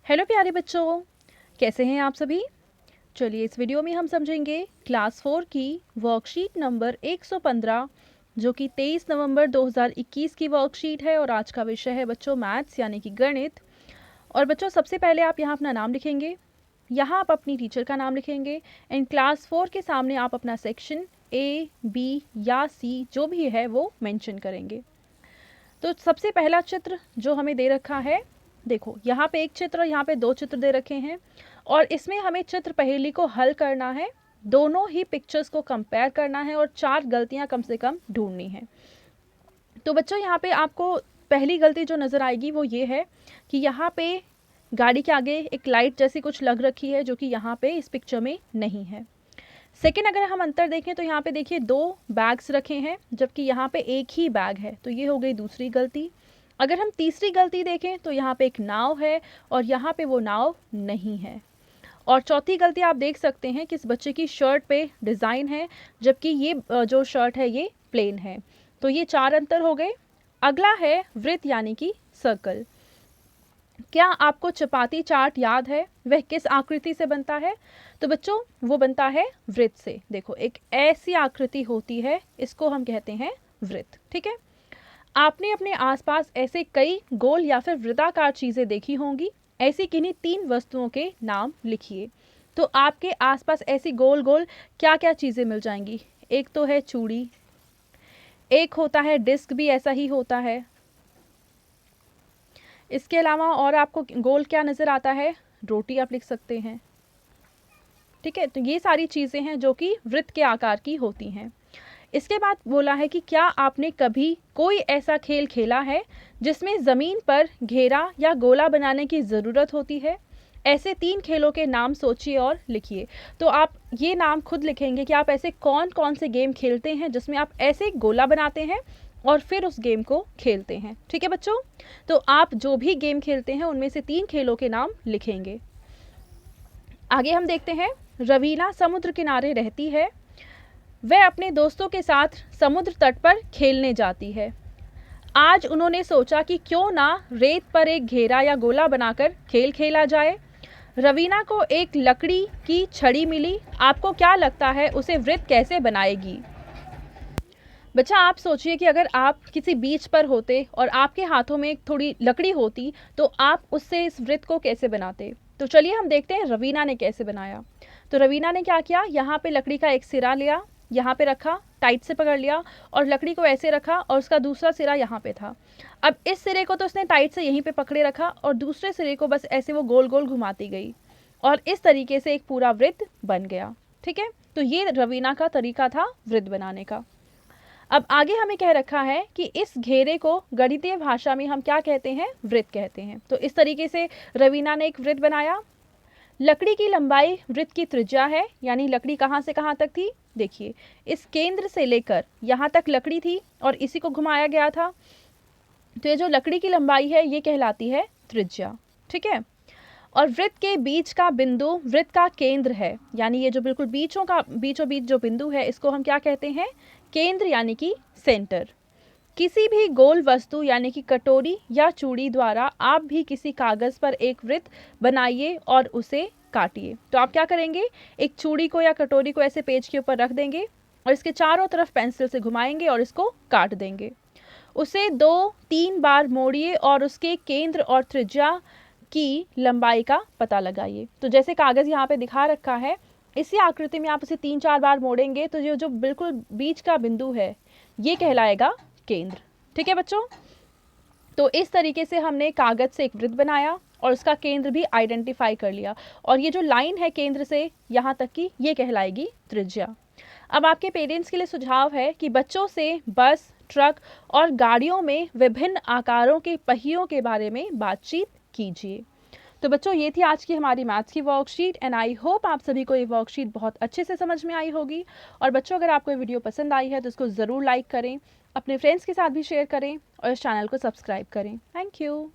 Hello प्यारे बच्चों, कैसे हैं आप सभी। चलिए इस वीडियो में हम समझेंगे क्लास 4 की वर्कशीट नंबर 115 जो कि 23 नवंबर 2021 की वर्कशीट है और आज का विषय है बच्चों मैथ्स यानी कि गणित। और बच्चों सबसे पहले आप यहाँ अपना नाम लिखेंगे, यहाँ आप अपनी टीचर का नाम लिखेंगे एंड क्लास 4 के सामने आप अपना सेक्शन A, B या C जो भी है वो मेंशन करेंगे। तो सबसे पहला चित्र जो हमें दे रखा है, देखो यहाँ पे एक चित्र और यहाँ पे दो चित्र दे रखे हैं और इसमें हमें चित्र पहेली को हल करना है, दोनों ही पिक्चर्स को कंपेयर करना है और 4 गलतियाँ कम से कम ढूंढनी है। तो बच्चों यहाँ पे आपको पहली गलती जो नज़र आएगी वो ये है कि यहाँ पे गाड़ी के आगे एक लाइट जैसी कुछ लग रखी है जो कि यहाँ पे इस पिक्चर में नहीं है। सेकेंड, अगर हम अंतर देखें तो यहाँ पे देखिए 2 बैग्स रखे हैं जबकि यहाँ पे एक ही बैग है, तो ये हो गई दूसरी गलती। अगर हम तीसरी गलती देखें तो यहाँ पे एक नाव है और यहाँ पे वो नाव नहीं है। और चौथी गलती आप देख सकते हैं कि इस बच्चे की शर्ट पे डिज़ाइन है जबकि ये जो शर्ट है ये प्लेन है। तो ये 4 अंतर हो गए। अगला है वृत्त यानी कि सर्कल। क्या आपको चपाती चार्ट याद है, वह किस आकृति से बनता है? तो बच्चों वो बनता है वृत्त से। देखो एक ऐसी आकृति होती है, इसको हम कहते हैं वृत्त। ठीक है, आपने अपने आसपास ऐसे कई गोल या फिर वृत्ताकार चीज़ें देखी होंगी। ऐसी किन्हीं 3 वस्तुओं के नाम लिखिए। तो आपके आसपास ऐसी गोल गोल क्या क्या चीज़ें मिल जाएंगी? एक तो है चूड़ी, एक होता है डिस्क भी ऐसा ही होता है। इसके अलावा और आपको गोल क्या नज़र आता है? रोटी आप लिख सकते हैं। ठीक है, तो ये सारी चीज़ें हैं जो कि वृत्त के आकार की होती हैं। इसके बाद बोला है कि क्या आपने कभी कोई ऐसा खेल खेला है जिसमें ज़मीन पर घेरा या गोला बनाने की ज़रूरत होती है? ऐसे 3 खेलों के नाम सोचिए और लिखिए। तो आप ये नाम खुद लिखेंगे कि आप ऐसे कौन कौन से गेम खेलते हैं जिसमें आप ऐसे गोला बनाते हैं और फिर उस गेम को खेलते हैं। ठीक है बच्चों, तो आप जो भी गेम खेलते हैं उनमें से 3 खेलों के नाम लिखेंगे। आगे हम देखते हैं, रवीना समुद्र किनारे रहती है, वह अपने दोस्तों के साथ समुद्र तट पर खेलने जाती है। आज उन्होंने सोचा कि क्यों ना रेत पर एक घेरा या गोला बनाकर खेल खेला जाए। रवीना को एक लकड़ी की छड़ी मिली, आपको क्या लगता है उसे वृत्त कैसे बनाएगी? बच्चा आप सोचिए कि अगर आप किसी बीच पर होते और आपके हाथों में एक थोड़ी लकड़ी होती तो आप उससे इस वृत्त को कैसे बनाते। तो चलिए हम देखते हैं रवीना ने कैसे बनाया। तो रवीना ने क्या किया, यहाँ पे लकड़ी का एक सिरा लिया, यहाँ पे रखा, टाइट से पकड़ लिया और लकड़ी को ऐसे रखा और उसका दूसरा सिरा यहाँ पे था। अब इस सिरे को तो उसने टाइट से यहीं पे पकड़े रखा और दूसरे सिरे को बस ऐसे वो गोल गोल घुमाती गई और इस तरीके से एक पूरा वृत्त बन गया। ठीक है, तो ये रवीना का तरीका था वृत्त बनाने का। अब आगे हमें कह रखा है कि इस घेरे को गणितीय भाषा में हम क्या कहते हैं? वृत्त कहते हैं। तो इस तरीके से रवीना ने एक वृत्त बनाया। लकड़ी की लंबाई वृत्त की त्रिज्या है, यानी लकड़ी कहाँ से कहाँ तक थी? देखिए इस केंद्र से लेकर यहाँ तक लकड़ी थी और इसी को घुमाया गया था। तो ये जो लकड़ी की लंबाई है ये कहलाती है त्रिज्या। ठीक है, और वृत्त के बीच का बिंदु वृत्त का केंद्र है, यानी ये जो बिल्कुल बीचों बीच जो बिंदु है इसको हम क्या कहते हैं? केंद्र यानी कि सेंटर। किसी भी गोल वस्तु यानी कि कटोरी या चूड़ी द्वारा आप भी किसी कागज पर एक वृत्त बनाइए और उसे काटिए। तो आप क्या करेंगे, एक चूड़ी को या कटोरी को ऐसे पेज के ऊपर रख देंगे और इसके चारों तरफ पेंसिल से घुमाएंगे और इसको काट देंगे। उसे 2-3 बार मोड़िए और उसके केंद्र और त्रिज्या की लंबाई का पता लगाइए। तो जैसे कागज यहाँ पे दिखा रखा है, इसी आकृति में आप उसे 3-4 बार मोड़ेंगे तो ये जो बिल्कुल बीच का बिंदु है ये कहलाएगा केंद्र। ठीक है बच्चों, तो इस तरीके से हमने कागज से एक वृत्त बनाया और उसका केंद्र भी आइडेंटिफाई कर लिया और ये जो लाइन है केंद्र से यहाँ तक की ये कहलाएगी त्रिज्या। अब आपके पेरेंट्स के लिए सुझाव है कि बच्चों से बस, ट्रक और गाड़ियों में विभिन्न आकारों के पहियों के बारे में बातचीत कीजिए। तो बच्चों ये थी आज की हमारी मैथ्स की वर्कशीट एंड आई होप आप सभी को ये वर्कशीट बहुत अच्छे से समझ में आई होगी। और बच्चों अगर आपको ये वीडियो पसंद आई है तो इसको ज़रूर लाइक करें, अपने फ्रेंड्स के साथ भी शेयर करें और इस चैनल को सब्सक्राइब करें। Thank you.